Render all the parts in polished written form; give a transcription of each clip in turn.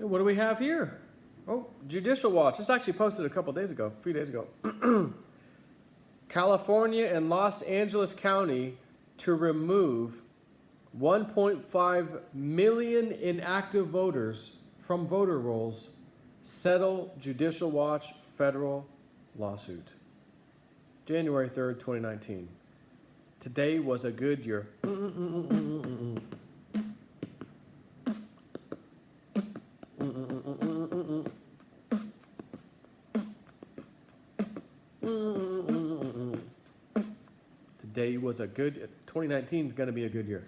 And what do we have here? Oh, Judicial Watch. This actually posted a few days ago. California and Los Angeles County to remove 1.5 million inactive voters from voter rolls, settle Judicial Watch federal lawsuit. January 3rd, 2019. Today was a good year. Today was a good, 2019 is going to be a good year.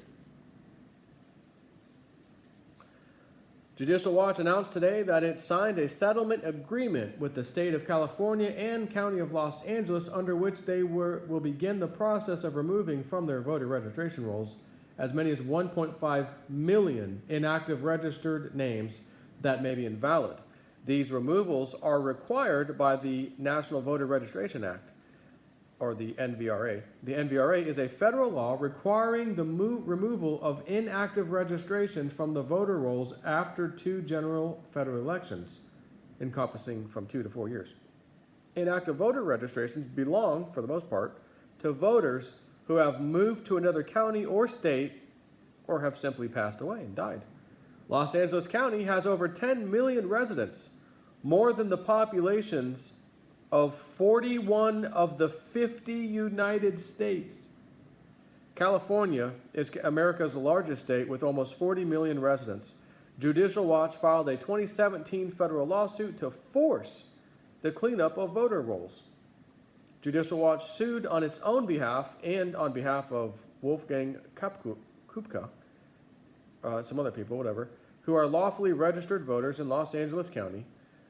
Judicial Watch announced today that it signed a settlement agreement with the state of California and County of Los Angeles, under which they will begin the process of removing from their voter registration rolls as many as 1.5 million inactive registered names that may be invalid. These removals are required by the National Voter Registration Act, or the NVRA. The NVRA is a federal law requiring the removal of inactive registrations from the voter rolls after 2 general federal elections, encompassing from 2 to 4 years. Inactive voter registrations belong, for the most part, to voters who have moved to another county or state or have simply passed away and died. Los Angeles County has over 10 million residents, more than the populations of 41 of the 50 United States. California is America's largest state with almost 40 million residents. Judicial Watch filed a 2017 federal lawsuit to force the cleanup of voter rolls. Judicial Watch sued on its own behalf and on behalf of Wolfgang Kupka, some other people, whatever, who are lawfully registered voters in Los Angeles County.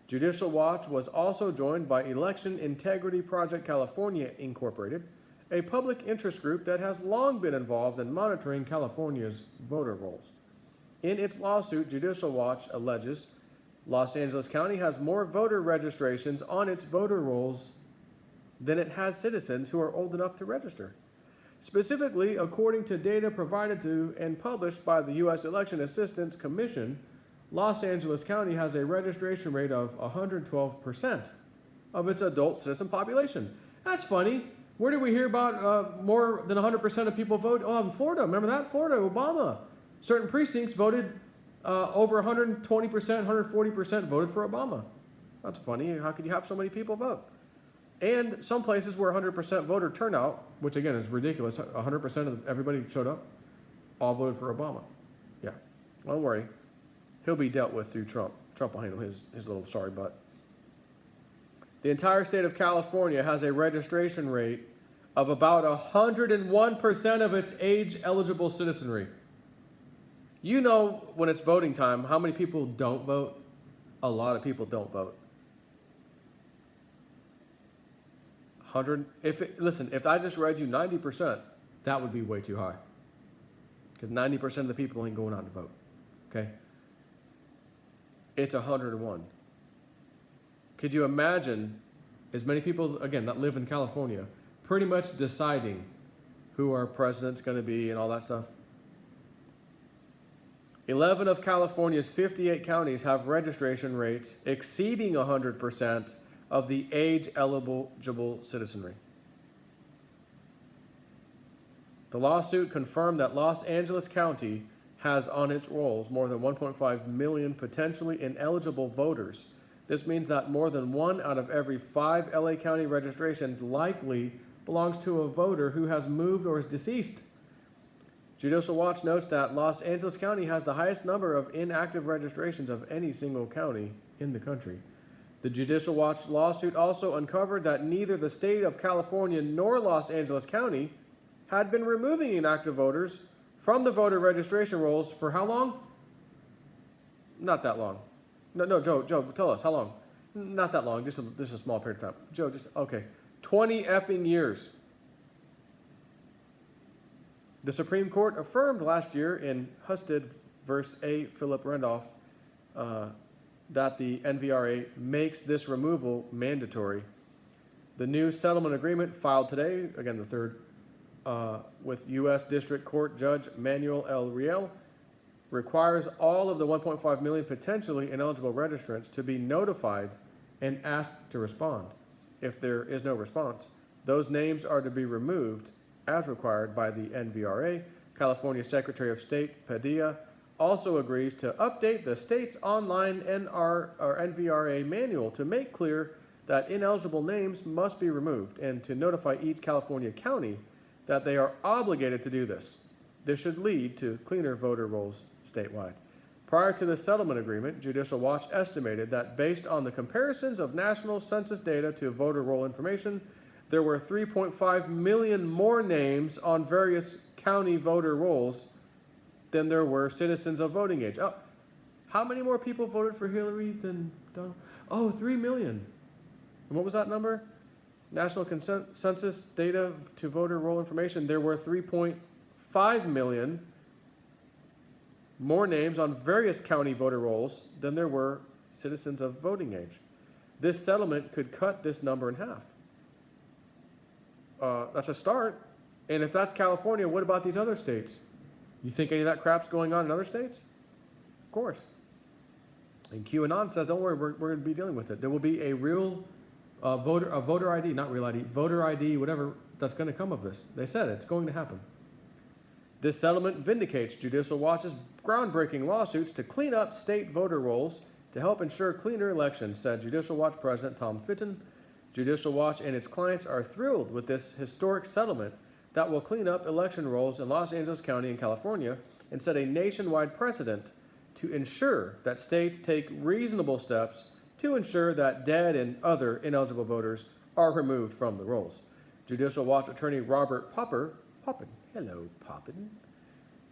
Judicial Watch was also joined by Election Integrity Project California, Incorporated, a public interest group that has long been involved in monitoring California's voter rolls. In its lawsuit, Judicial Watch alleges Los Angeles County has more voter registrations on its voter rolls than it has citizens who are old enough to register. Specifically, according to data provided to and published by the U.S. Election Assistance Commission, Los Angeles County has a registration rate of 112% of its adult citizen population. That's funny. Where did we hear about more than 100% of people vote? Oh, in Florida. Remember that? Florida, Obama. Certain precincts voted over 120%, 140% voted for Obama. That's funny. How could you have so many people vote? And some places where 100% voter turnout, which again is ridiculous, 100% of everybody showed up, all voted for Obama. Yeah, don't worry. He'll be dealt with through Trump. Trump will handle his little sorry butt. The entire state of California has a registration rate of about 101% of its age-eligible citizenry. You know when it's voting time, how many people don't vote? A lot of people don't vote. Listen, if I just read you 90%, that would be way too high. Because 90% of the people ain't going out to vote. Okay? It's 101. Could you imagine as many people, again, that live in California, pretty much deciding who our president's going to be and all that stuff? 11 of California's 58 counties have registration rates exceeding 100% of the age-eligible citizenry. The lawsuit confirmed that Los Angeles County has on its rolls more than 1.5 million potentially ineligible voters. This means that more than 1 out of every 5 LA County registrations likely belongs to a voter who has moved or is deceased. Judicial Watch notes that Los Angeles County has the highest number of inactive registrations of any single county in the country. The Judicial Watch lawsuit also uncovered that neither the state of California nor Los Angeles County had been removing inactive voters from the voter registration rolls for how long? Not that long. No, Joe, tell us, how long? Not that long, just a small period of time. Joe, okay. 20 effing years. The Supreme Court affirmed last year in Husted versus A. Philip Randolph that the NVRA makes this removal mandatory. The new settlement agreement filed today, again the third, with U.S. District Court Judge Manuel L. Riel, requires all of the 1.5 million potentially ineligible registrants to be notified and asked to respond. If there is no response, those names are to be removed as required by the NVRA. California Secretary of State Padilla also agrees to update the state's online NVRA manual to make clear that ineligible names must be removed and to notify each California county that they are obligated to do this. This should lead to cleaner voter rolls statewide. Prior to the settlement agreement, Judicial Watch estimated that based on the comparisons of national census data to voter roll information, there were 3.5 million more names on various county voter rolls than there were citizens of voting age. Oh, how many more people voted for Hillary than Donald? Oh, 3 million. And what was that number? National census data to voter roll information, there were 3.5 million more names on various county voter rolls than there were citizens of voting age. This settlement could cut this number in half. That's a start. And if that's California, what about these other states? You think any of that crap's going on in other states? Of course. And QAnon says, don't worry, we're going to be dealing with it. There will be a real voter ID, not real ID, voter ID, whatever that's going to come of this. They said it's going to happen. This settlement vindicates Judicial Watch's groundbreaking lawsuits to clean up state voter rolls to help ensure cleaner elections, said Judicial Watch President Tom Fitton. Judicial Watch and its clients are thrilled with this historic settlement that will clean up election rolls in Los Angeles County and California and set a nationwide precedent to ensure that states take reasonable steps to ensure that dead and other ineligible voters are removed from the rolls. Judicial Watch attorney Robert Poppin,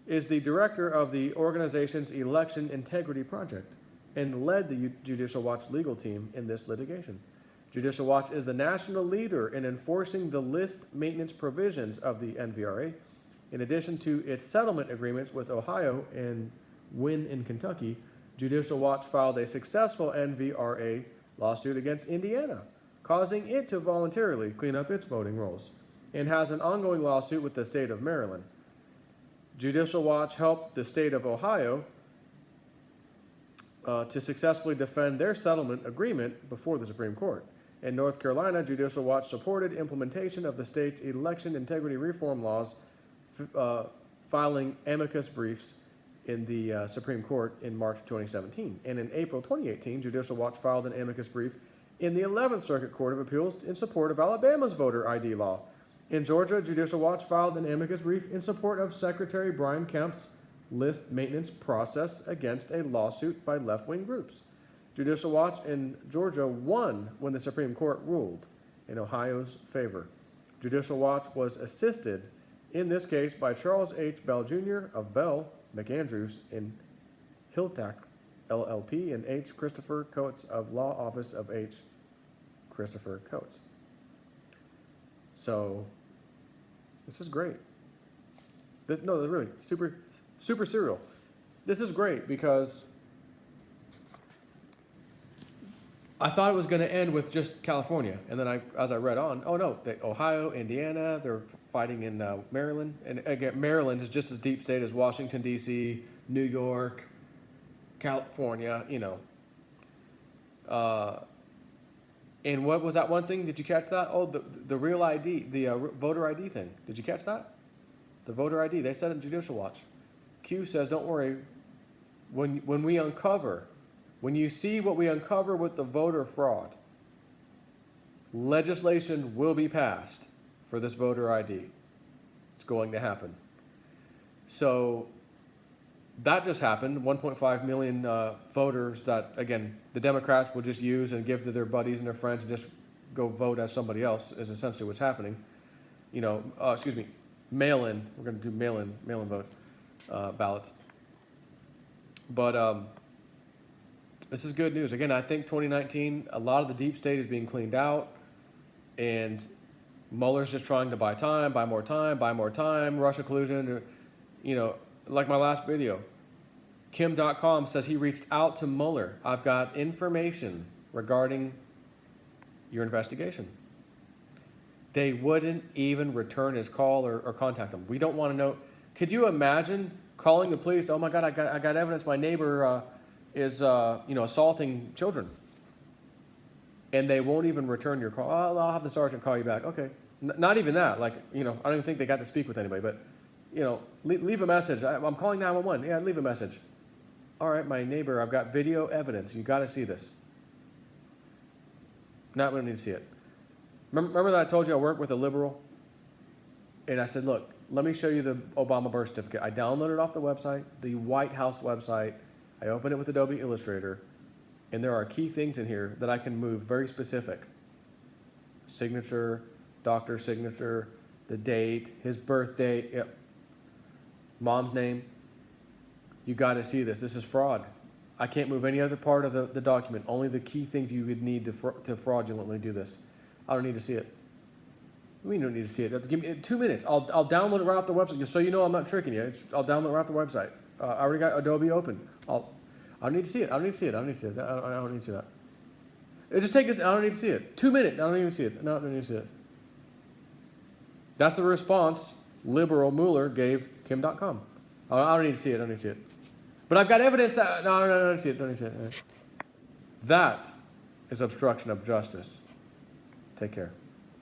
is the director of the organization's Election Integrity Project and led the Judicial Watch legal team in this litigation. Judicial Watch is the national leader in enforcing the list maintenance provisions of the NVRA. In addition to its settlement agreements with Ohio and Wynne in Kentucky, Judicial Watch filed a successful NVRA lawsuit against Indiana, causing it to voluntarily clean up its voting rolls, and has an ongoing lawsuit with the state of Maryland. Judicial Watch helped the state of Ohio to successfully defend their settlement agreement before the Supreme Court. In North Carolina, Judicial Watch supported implementation of the state's election integrity reform laws, filing amicus briefs in the Supreme Court in March 2017. And in April 2018, Judicial Watch filed an amicus brief in the 11th Circuit Court of Appeals in support of Alabama's voter ID law. In Georgia, Judicial Watch filed an amicus brief in support of Secretary Brian Kemp's list maintenance process against a lawsuit by left-wing groups. Judicial Watch in Georgia won when the Supreme Court ruled in Ohio's favor. Judicial Watch was assisted in this case by Charles H. Bell Jr. of Bell, McAndrews in Hiltack, LLP, and H. Christopher Coates of Law Office of H. Christopher Coates. So, this is great. Really, super serial. This is great because I thought it was going to end with just California, and then as I read on, oh no, Ohio, Indiana, they're fighting in Maryland, and again, Maryland is just as deep state as Washington D.C., New York, California, And what was that one thing? Did you catch that? Oh, the real ID, the voter ID thing. Did you catch that? The voter ID. They said in Judicial Watch. Q says, don't worry. When you see what we uncover with the voter fraud, legislation will be passed for this voter ID. It's going to happen. So that just happened. 1.5 million voters that, again, the Democrats will just use and give to their buddies and their friends and just go vote as somebody else is essentially what's happening. Mail-in. We're going to do mail-in votes, ballots. But this is good news. Again, I think 2019, a lot of the deep state is being cleaned out, and Mueller's just trying to buy more time, Russia collusion, like my last video. Kim.com says he reached out to Mueller. I've got information regarding your investigation. They wouldn't even return his call or contact him. We don't want to know. Could you imagine calling the police. Oh my God, I got evidence. My neighbor is assaulting children, and they won't even return your call. Oh, I'll have the sergeant call you back. Okay, not even that. Like, I don't even think they got to speak with anybody. But leave a message. I'm calling 911. Yeah, leave a message. All right, my neighbor, I've got video evidence. You got to see this. Not when I need to see it. Remember that I told you I work with a liberal? And I said, look, let me show you the Obama birth certificate. I downloaded it off the website, the White House website. I opened it with Adobe Illustrator. And there are key things in here that I can move very specific. Signature, doctor's signature, the date, his birthday, yep. Mom's name. You got to see this. This is fraud. I can't move any other part of the document. Only the key things you would need to fraudulently do this. I don't need to see it. We don't need to see it. Give me 2 minutes. I'll download it right off the website, so you know I'm not tricking you. I'll download it right off the website. I already got Adobe open. I don't need to see it. I don't need to see it. I don't need to see it. I don't need to see that. It just take us. I don't need to see it. 2 minutes. I don't even see it. No, I don't need to see it. That's the response liberal Mueller gave Kim.com. I don't need to see it. I don't need to see it. But I've got evidence that no, I don't need to see it. Don't need to see it. That is obstruction of justice. Take care.